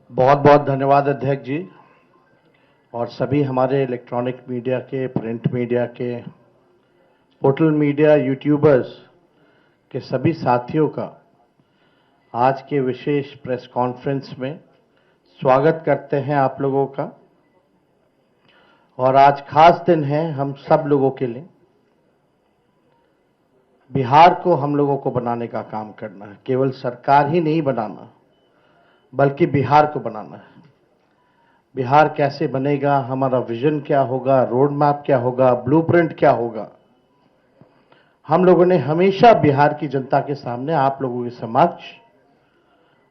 बहुत बहुत धन्यवाद अध्यक्ष जी और सभी हमारे इलेक्ट्रॉनिक मीडिया के, प्रिंट मीडिया के, पोर्टल मीडिया, यूट्यूबर्स के सभी साथियों का आज के विशेष प्रेस कॉन्फ्रेंस में स्वागत करते हैं आप लोगों का। और आज खास दिन है हम सब लोगों के लिए। बिहार को हम लोगों को बनाने का काम करना है, केवल सरकार ही नहीं बनाना बल्कि बिहार को बनाना है। बिहार कैसे बनेगा, हमारा विजन क्या होगा, रोड मैप क्या होगा, ब्लूप्रिंट क्या होगा, हम लोगों ने हमेशा बिहार की जनता के सामने, आप लोगों के समक्ष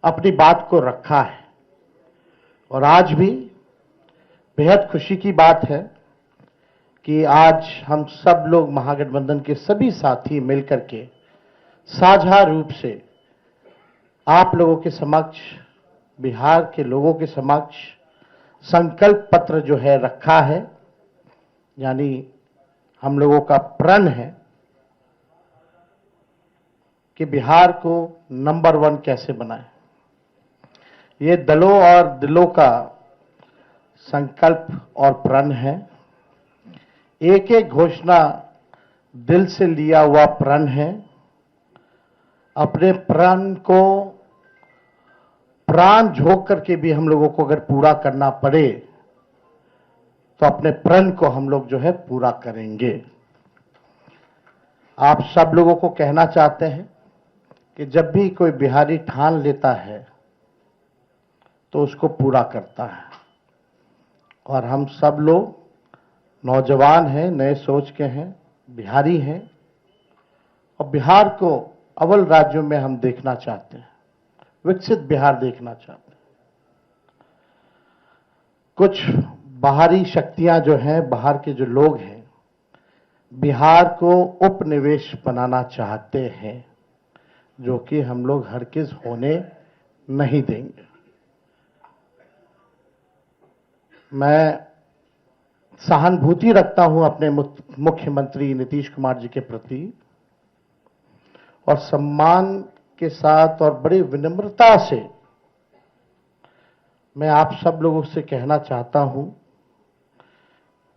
अपनी बात को रखा है। और आज भी बेहद खुशी की बात है कि आज हम सब लोग महागठबंधन के सभी साथी मिलकर के साझा रूप से आप लोगों के समक्ष, बिहार के लोगों के समक्ष संकल्प पत्र जो है रखा है, यानी हम लोगों का प्रण है कि बिहार को नंबर 1 कैसे बनाए। ये दलों और दिलों का संकल्प और प्रण है। एक एक घोषणा दिल से लिया हुआ प्रण है। अपने प्रण को प्राण झोंक करके भी हम लोगों को अगर पूरा करना पड़े तो अपने प्रण को हम लोग जो है पूरा करेंगे। आप सब लोगों को कहना चाहते हैं कि जब भी कोई बिहारी ठान लेता है तो उसको पूरा करता है। और हम सब लोग नौजवान हैं, नए सोच के हैं, बिहारी हैं और बिहार को अव्वल राज्यों में हम देखना चाहते हैं, विकसित बिहार देखना चाहते हैं। कुछ बाहरी शक्तियां जो हैं, बाहर के जो लोग हैं, बिहार को उपनिवेश बनाना चाहते हैं, जो कि हम लोग हरगिज होने नहीं देंगे। मैं सहानुभूति रखता हूं अपने मुख्यमंत्री नीतीश कुमार जी के प्रति और सम्मान के साथ और बड़ी विनम्रता से मैं आप सब लोगों से कहना चाहता हूं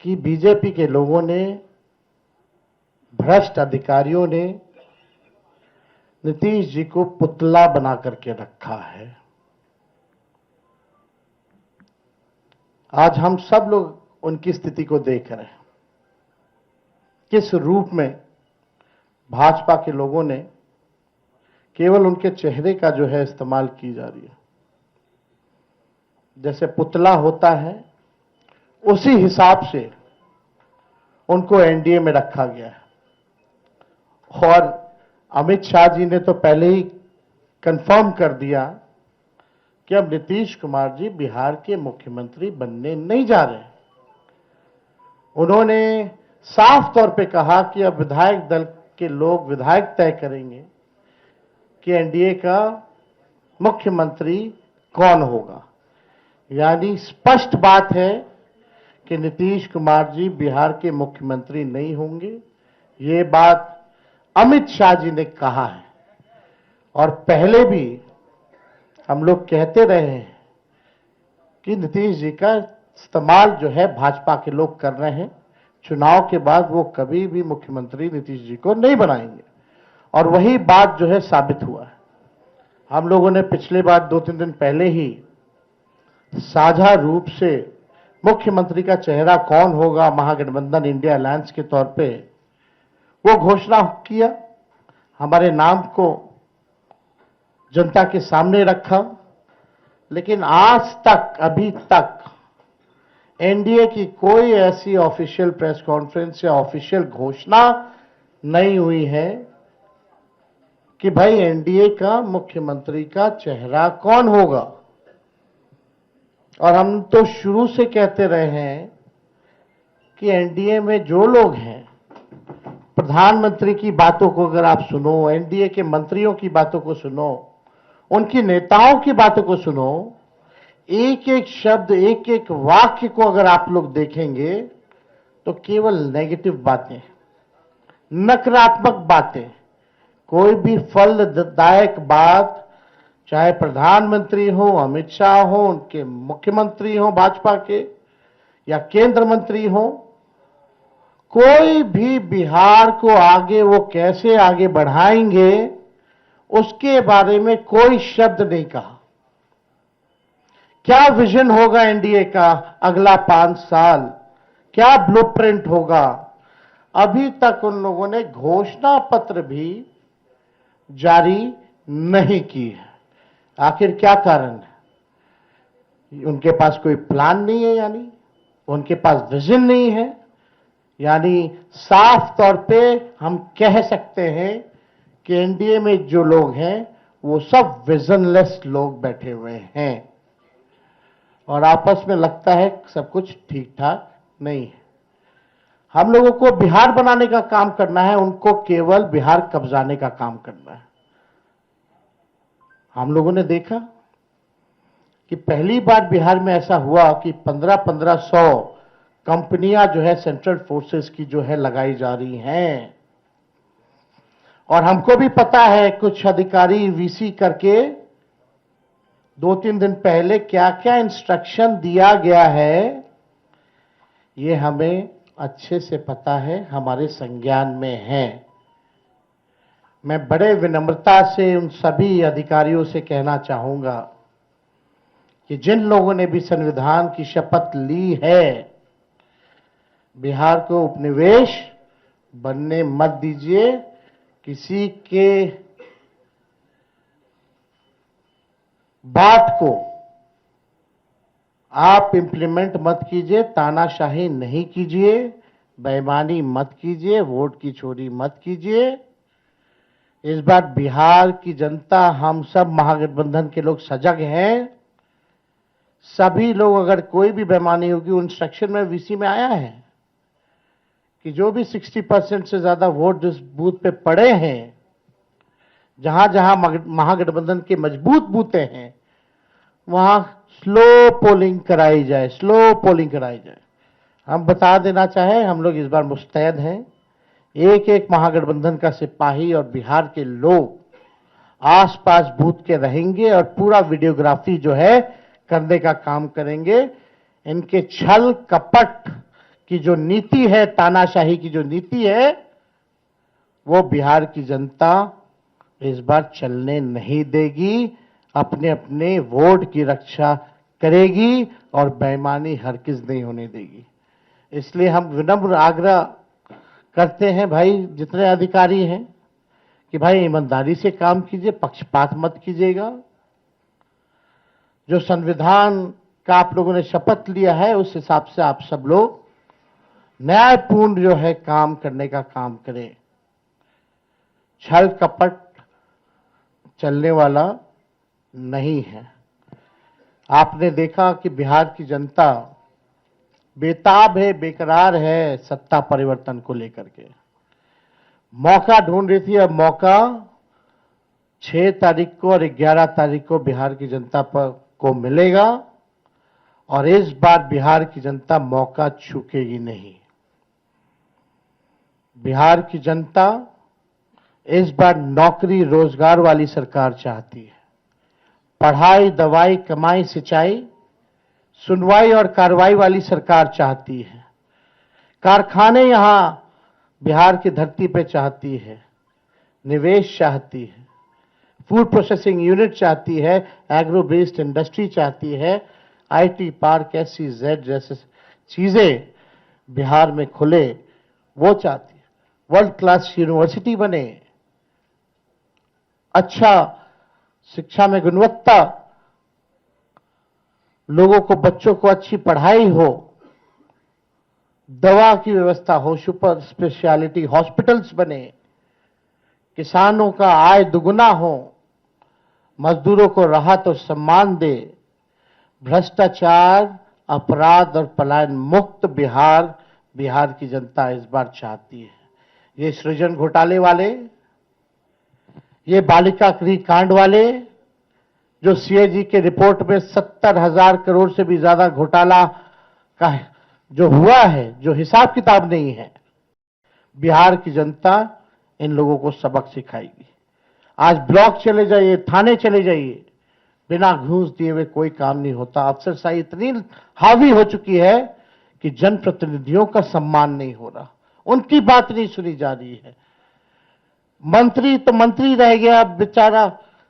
कि बीजेपी के लोगों ने, भ्रष्ट अधिकारियों ने नीतीश जी को पुतला बना करके रखा है। आज हम सब लोग उनकी स्थिति को देख रहे हैं, किस रूप में भाजपा के लोगों ने केवल उनके चेहरे का जो है इस्तेमाल की जा रही है। जैसे पुतला होता है उसी हिसाब से उनको एनडीए में रखा गया है। और अमित शाह जी ने तो पहले ही कंफर्म कर दिया कि अब नीतीश कुमार जी बिहार के मुख्यमंत्री बनने नहीं जा रहे। उन्होंने साफ तौर पे कहा कि अब विधायक दल के लोग, विधायक तय करेंगे कि एनडीए का मुख्यमंत्री कौन होगा। यानी स्पष्ट बात है कि नीतीश कुमार जी बिहार के मुख्यमंत्री नहीं होंगे। ये बात अमित शाह जी ने कहा है और पहले भी हम लोग कहते रहे हैं कि नीतीश जी का इस्तेमाल जो है भाजपा के लोग कर रहे हैं। चुनाव के बाद वो कभी भी मुख्यमंत्री नीतीश जी को नहीं बनाएंगे और वही बात जो है साबित हुआ है। हम लोगों ने पिछले बार 2-3 दिन पहले ही साझा रूप से मुख्यमंत्री का चेहरा कौन होगा महागठबंधन इंडिया अलायंस के तौर पे वो घोषणा किया, हमारे नाम को जनता के सामने रखा। लेकिन आज तक, अभी तक एनडीए की कोई ऐसी ऑफिशियल प्रेस कॉन्फ्रेंस या ऑफिशियल घोषणा नहीं हुई है कि भाई एनडीए का मुख्यमंत्री का चेहरा कौन होगा। और हम तो शुरू से कहते रहे हैं कि एनडीए में जो लोग हैं, प्रधानमंत्री की बातों को अगर आप सुनो, एनडीए के मंत्रियों की बातों को सुनो, उनकी नेताओं की बातों को सुनो, एक एक शब्द, एक एक वाक्य को अगर आप लोग देखेंगे तो केवल नेगेटिव बातें, नकारात्मक बातें, कोई भी फलदायक बात चाहे प्रधानमंत्री हो, अमित शाह हो, उनके मुख्यमंत्री हो भाजपा के, या केंद्र मंत्री हो, कोई भी बिहार को आगे वो कैसे आगे बढ़ाएंगे उसके बारे में कोई शब्द नहीं कहा। क्या विजन होगा एनडीए का अगला 5 साल, क्या ब्लूप्रिंट होगा, अभी तक उन लोगों ने घोषणा पत्र भी जारी नहीं की है। आखिर क्या कारण है? उनके पास कोई प्लान नहीं है, यानी उनके पास विजन नहीं है, यानी साफ तौर पे हम कह सकते हैं कि एनडीए में जो लोग हैं वो सब विजनलेस लोग बैठे हुए हैं और आपस में लगता है सब कुछ ठीक ठाक नहीं है। हम लोगों को बिहार बनाने का काम करना है, उनको केवल बिहार कब्जाने का काम करना है। हम लोगों ने देखा कि पहली बार बिहार में ऐसा हुआ कि 1500 कंपनियां जो है सेंट्रल फोर्सेस की जो है लगाई जा रही हैं, और हमको भी पता है कुछ अधिकारी वीसी करके 2-3 दिन पहले क्या क्या इंस्ट्रक्शन दिया गया है, ये हमें अच्छे से पता है, हमारे संज्ञान में है। मैं बड़े विनम्रता से उन सभी अधिकारियों से कहना चाहूंगा कि जिन लोगों ने भी संविधान की शपथ ली है, बिहार को उपनिवेश बनने मत दीजिए। किसी के बात को आप इंप्लीमेंट मत कीजिए, तानाशाही नहीं कीजिए, बेईमानी मत कीजिए, वोट की चोरी मत कीजिए। इस बार बिहार की जनता, हम सब महागठबंधन के लोग सजग हैं। सभी लोग, अगर कोई भी बेईमानी होगी, उन सेक्शन में वीसी में आया है कि जो भी 60% से ज्यादा वोट जिस बूथ पे पड़े हैं, जहां जहां महागठबंधन के मजबूत बूथे हैं, वहां स्लो पोलिंग कराई जाए, स्लो पोलिंग कराई जाए। हम बता देना चाहें, हम लोग इस बार मुस्तैद हैं। एक एक महागठबंधन का सिपाही और बिहार के लोग आसपास बूथ के रहेंगे और पूरा वीडियोग्राफी जो है करने का काम करेंगे। इनके छल कपट की जो नीति है, तानाशाही की जो नीति है, वो बिहार की जनता इस बार चलने नहीं देगी। अपने अपने वोट की रक्षा करेगी और बेईमानी हरगिज नहीं होने देगी। इसलिए हम विनम्र आग्रह करते हैं भाई, जितने अधिकारी हैं, कि भाई ईमानदारी से काम कीजिए, पक्षपात मत कीजिएगा। जो संविधान का आप लोगों ने शपथ लिया है, उस हिसाब से आप सब लोग न्यायपूर्ण जो है काम करने का काम करें। छल कपट चलने वाला नहीं है। आपने देखा कि बिहार की जनता बेताब है, बेकरार है सत्ता परिवर्तन को लेकर के। मौका ढूंढ रही थी, अब मौका 6 तारीख को और 11 तारीख को बिहार की जनता को मिलेगा और इस बार बिहार की जनता मौका चूकेगी नहीं। बिहार की जनता इस बार नौकरी रोजगार वाली सरकार चाहती है। पढ़ाई, दवाई, कमाई, सिंचाई, सुनवाई और कार्रवाई वाली सरकार चाहती है। कारखाने यहां बिहार की धरती पे चाहती है, निवेश चाहती है, फूड प्रोसेसिंग यूनिट चाहती है, एग्रो बेस्ड इंडस्ट्री चाहती है, आईटी पार्क, SEZ जैसे चीजें बिहार में खुले, वो चाहती है। वर्ल्ड क्लास यूनिवर्सिटी बने, अच्छा शिक्षा में गुणवत्ता, लोगों को, बच्चों को अच्छी पढ़ाई हो, दवा की व्यवस्था हो, सुपर स्पेशलिटी हॉस्पिटल्स बने, किसानों का आय दुगुना हो, मजदूरों को राहत और सम्मान दे, भ्रष्टाचार, अपराध और पलायन मुक्त बिहार की जनता इस बार चाहती है। ये सृजन घोटाले वाले, ये बालिका गृह कांड वाले, जो CAG के रिपोर्ट में 70,000 करोड़ से भी ज्यादा घोटाला का जो हुआ है, जो हिसाब किताब नहीं है, बिहार की जनता इन लोगों को सबक सिखाएगी। आज ब्लॉक चले जाइए, थाने चले जाइए, बिना घूस दिए हुए कोई काम नहीं होता। अफसरशाही इतनी हावी हो चुकी है कि जनप्रतिनिधियों का सम्मान नहीं हो रहा, उनकी बात नहीं सुनी जा रही है। मंत्री तो मंत्री रह गया, बेचारा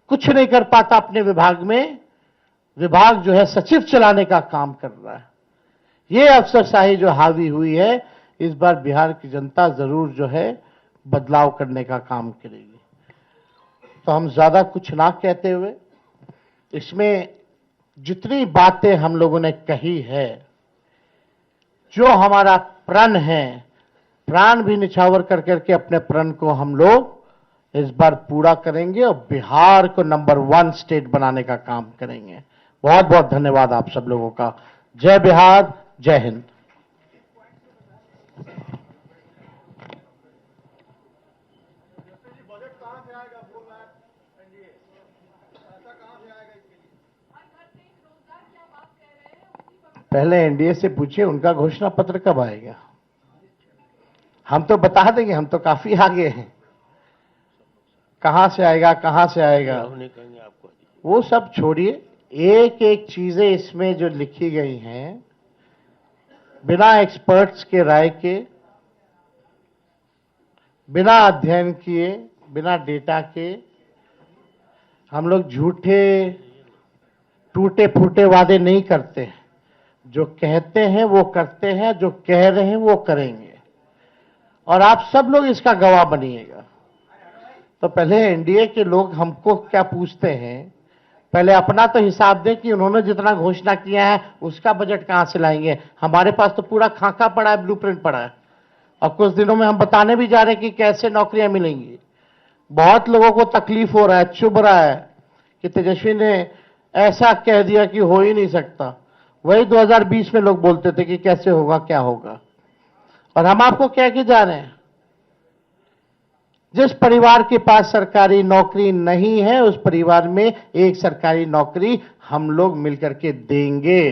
कुछ नहीं कर पाता अपने विभाग में, विभाग जो है सचिव चलाने का काम कर रहा है। ये अफसरशाही जो हावी हुई है, इस बार बिहार की जनता जरूर जो है बदलाव करने का काम करेगी। तो हम ज्यादा कुछ ना कहते हुए, इसमें जितनी बातें हम लोगों ने कही है, जो हमारा प्रण है, प्राण भी निछावर कर करके अपने प्रण को हम लोग इस बार पूरा करेंगे और बिहार को नंबर 1 स्टेट बनाने का काम करेंगे। बहुत बहुत धन्यवाद आप सब लोगों का। जय बिहार, जय हिंद। पहले एनडीए से पूछिए उनका घोषणा पत्र कब आएगा। हम तो बता देंगे, हम तो काफी आगे हैं। कहां से आएगा, कहां से आएगा, वो सब छोड़िए। एक एक चीजें इसमें जो लिखी गई हैं, बिना एक्सपर्ट्स के राय के, बिना अध्ययन किए, बिना डेटा के, हम लोग झूठे टूटे फूटे वादे नहीं करते हैं। जो कहते हैं वो करते हैं, जो कह रहे हैं वो करेंगे, और आप सब लोग इसका गवाह बनिएगा। तो पहले एनडीए के लोग हमको क्या पूछते हैं, पहले अपना तो हिसाब दें कि उन्होंने जितना घोषणा किया है उसका बजट कहां से लाएंगे। हमारे पास तो पूरा खाका पड़ा है, ब्लूप्रिंट पड़ा है, और कुछ दिनों में हम बताने भी जा रहे हैं कि कैसे नौकरियां मिलेंगी। बहुत लोगों को तकलीफ हो रहा है, चुभ रहा है कि तेजस्वी ने ऐसा कह दिया कि हो ही नहीं सकता। वही 2020 में लोग बोलते थे कि कैसे होगा, क्या होगा, और हम आपको कह के जा रहे हैं, जिस परिवार के पास सरकारी नौकरी नहीं है उस परिवार में एक सरकारी नौकरी हम लोग मिलकर के देंगे।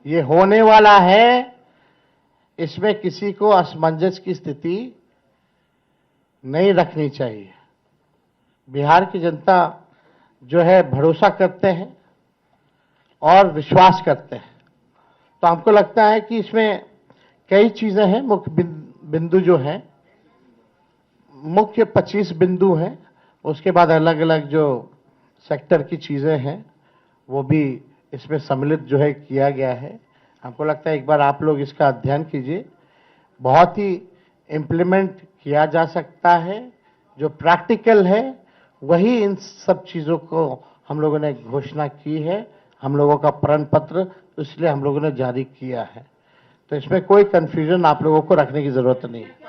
ये होने वाला है, इसमें किसी को असमंजस की स्थिति नहीं रखनी चाहिए। बिहार की जनता जो है भरोसा करते हैं और विश्वास करते हैं। तो हमको लगता है कि इसमें कई चीजें हैं, मुख्य बिंदु जो हैं, मुख्य 25 बिंदु हैं, उसके बाद अलग अलग जो सेक्टर की चीजें हैं वो भी इसमें सम्मिलित जो है किया गया है। हमको लगता है एक बार आप लोग इसका अध्ययन कीजिए, बहुत ही इम्प्लीमेंट किया जा सकता है। जो प्रैक्टिकल है वही इन सब चीजों को हम लोगों ने घोषणा की है, हम लोगों का प्रण पत्र, इसलिए हम लोगों ने जारी किया है। तो इसमें कोई कंफ्यूजन आप लोगों को रखने की जरूरत नहीं है।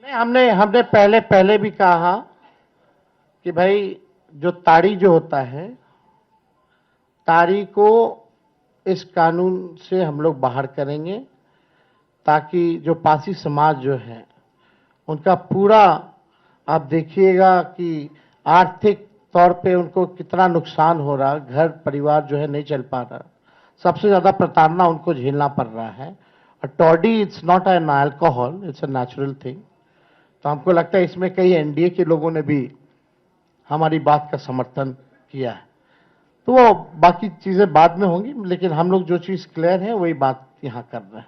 नहीं, हमने पहले भी कहा कि भाई जो ताड़ी जो होता है, ताड़ी को इस कानून से हम लोग बाहर करेंगे, ताकि जो पासी समाज जो है उनका पूरा, आप देखिएगा कि आर्थिक तौर पे उनको कितना नुकसान हो रहा, घर परिवार जो है नहीं चल पा रहा, सबसे ज्यादा प्रताड़ना उनको झेलना पड़ रहा है। और toddy it's not an alcohol, it's a natural thing. तो हमको लगता है इसमें कई एनडीए के लोगों ने भी हमारी बात का समर्थन किया है। तो वो बाकी चीजें बाद में होंगी, लेकिन हम लोग जो चीज क्लियर है वही बात यहां कर रहे हैं।